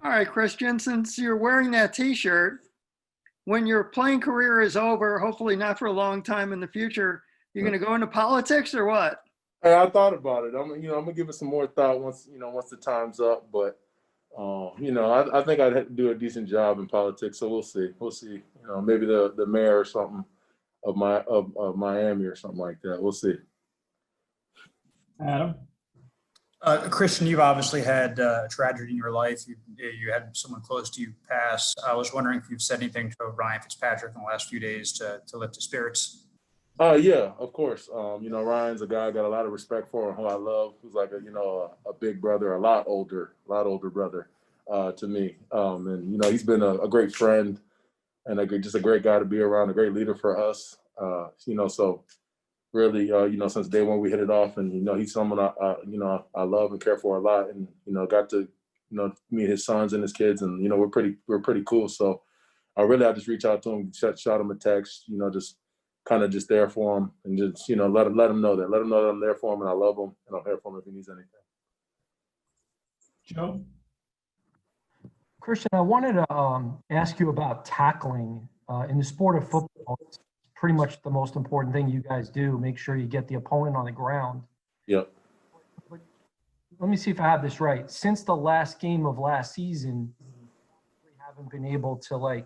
All right, Christian, since you're wearing that T-shirt, when your playing career is over, hopefully not for a long time in the future, you're going to go into politics or what? Hey, I thought about it. I'm gonna give it some more thought once the time's up. But I think I'd have to do a decent job in politics. So we'll see. We'll see. Maybe the mayor or something of Miami or something like that. We'll see. Adam? Christian, you've obviously had a tragedy in your life. You had someone close to you pass. I was wondering if you've said anything to Ryan Fitzpatrick in the last few days to lift his spirits. Yeah, of course. Ryan's a guy I got a lot of respect for and who I love, who's like a big brother, a lot older brother to me. And he's been a great friend and just a great guy to be around, a great leader for us. So really, since day one we hit it off, and he's someone I love and care for a lot, and got to meet his sons and his kids, and we're pretty cool. So I just reach out to him, shot him a text, just kind of just there for him, and just let him know that I'm there for him and I love him and I'm here for him if he needs anything. Joe? Christian, I wanted to ask you about tackling in the sport of football. It's pretty much the most important thing you guys do. Make sure you get the opponent on the ground. Yep. But let me see if I have this right. Since the last game of last season, we haven't been able to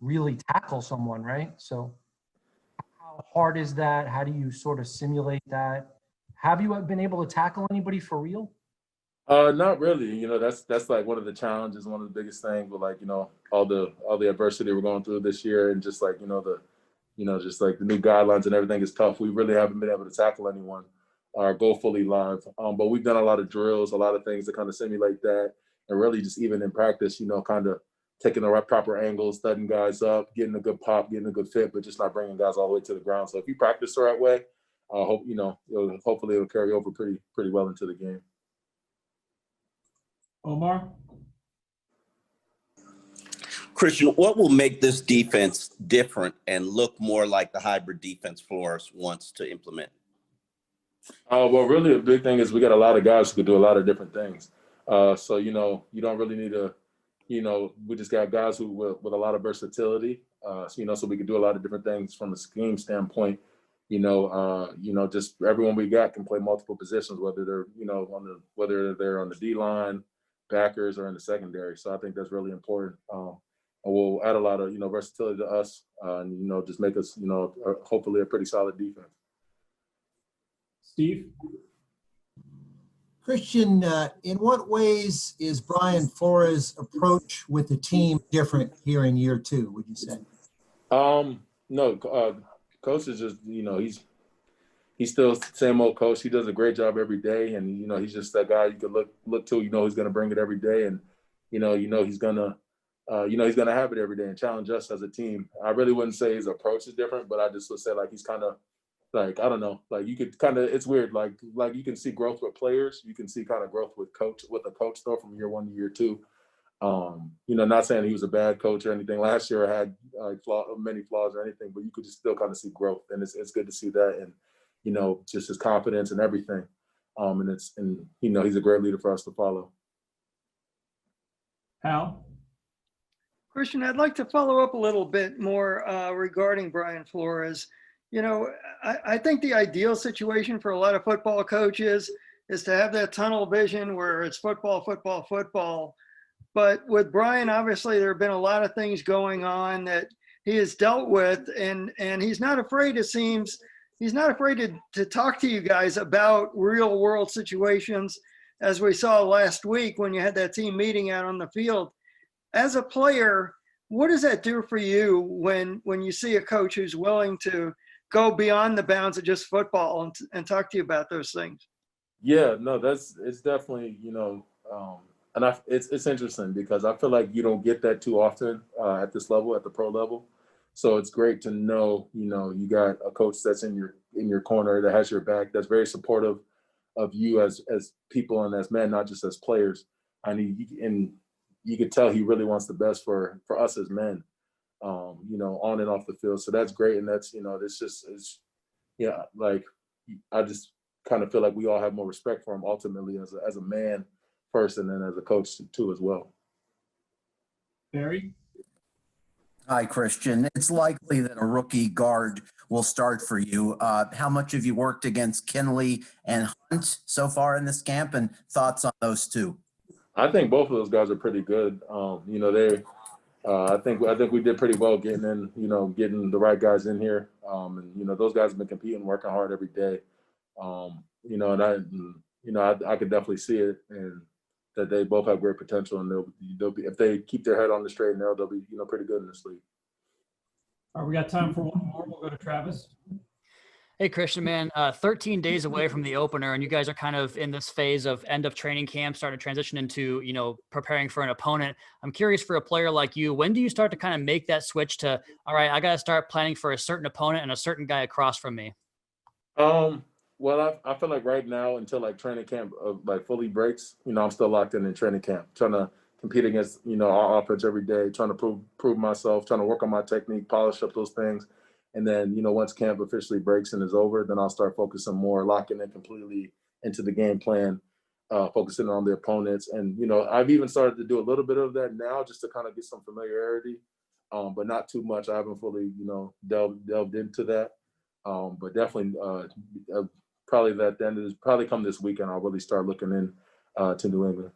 really tackle someone, right? So how hard is that? How do you sort of simulate that? Have you been able to tackle anybody for real? Not really. That's like one of the challenges, one of the biggest things with all the adversity we're going through this year, and just just like the new guidelines and everything is tough. We really haven't been able to tackle anyone or go fully live. But we've done a lot of drills, a lot of things to kind of simulate that, and really just even in practice, kind of taking the right proper angles, studying guys up, getting a good pop, getting a good fit, but just not bringing guys all the way to the ground. So if you practice the right way, hopefully it'll carry over pretty well into the game. Omar? Christian, what will make this defense different and look more like the hybrid defense Flores wants to implement? Well, really a big thing is we got a lot of guys who can do a lot of different things. So, you don't really need to, we just got guys who with a lot of versatility, so we can do a lot of different things from a scheme standpoint. Just everyone we got can play multiple positions, whether they're, whether they're on the D line, backers, or in the secondary. So I think that's really important. And will add a lot of, versatility to us, and, just make us, hopefully a pretty solid defense. Steve? Christian, in what ways is Brian Flores' approach with the team different here in year two, would you say? No, Coach is just, he's still the same old coach. He does a great job every day, and he's just that guy you can look to. He's going to bring it every day, and he's gonna have it every day and challenge us as a team. I really wouldn't say his approach is different, but I just would say he's kind of I don't know, you could kind of, it's weird, like you can see growth with players, you can see kind of growth with a coach though from year one to year two. Not saying he was a bad coach or anything last year or had many flaws or anything, but you could just still kind of see growth, and it's good to see that, and just his confidence and everything. And he's a great leader for us to follow. Hal? Christian, I'd like to follow up a little bit more regarding Brian Flores. I think the ideal situation for a lot of football coaches is to have that tunnel vision where it's football, football, football. But with Brian, obviously, there have been a lot of things going on that he has dealt with, and he's not afraid, it seems, he's not afraid to talk to you guys about real world situations, as we saw last week when you had that team meeting out on the field. As a player, what does that do for you when you see a coach who's willing to go beyond the bounds of just football and talk to you about those things? Yeah, no, it's definitely, it's interesting because I feel like you don't get that too often at this level, at the pro level. So it's great to know, you got a coach that's in your corner, that has your back, that's very supportive of you as people and as men, not just as players. And you could tell he really wants the best for us as men, on and off the field. So that's great. And that's, I just kind of feel like we all have more respect for him ultimately as a man first, and then as a coach too as well. Barry? Hi, Christian. It's likely that a rookie guard will start for you. How much have you worked against Kinley and Hunt so far in this camp, and thoughts on those two? I think both of those guys are pretty good. You know, I think we did pretty well getting in, you know, getting the right guys in here. And you know, those guys have been competing, working hard every day. You know, I could definitely see it, and that they both have great potential, and they'll be if they keep their head on the straight and narrow, they'll be, you know, pretty good in this league. All right, we got time for one more. We'll go to Travis. Hey, Christian, man, 13 days away from the opener, and you guys are kind of in this phase of end of training camp, starting to transition into, you know, preparing for an opponent. I'm curious, for a player like you, when do you start to kind of make that switch to, all right, I got to start planning for a certain opponent and a certain guy across from me? Well, I feel like right now, until like training camp like fully breaks, you know, I'm still locked in training camp, trying to compete against, you know, our offense every day, trying to prove myself, trying to work on my technique, polish up those things. And then, you know, once camp officially breaks and is over, then I'll start focusing more, locking in completely into the game plan, focusing on the opponents. And, you know, I've even started to do a little bit of that now just to kind of get some familiarity, but not too much. I haven't fully, you know, delved into that. But definitely probably that then is probably come this weekend, I'll really start looking in to New England.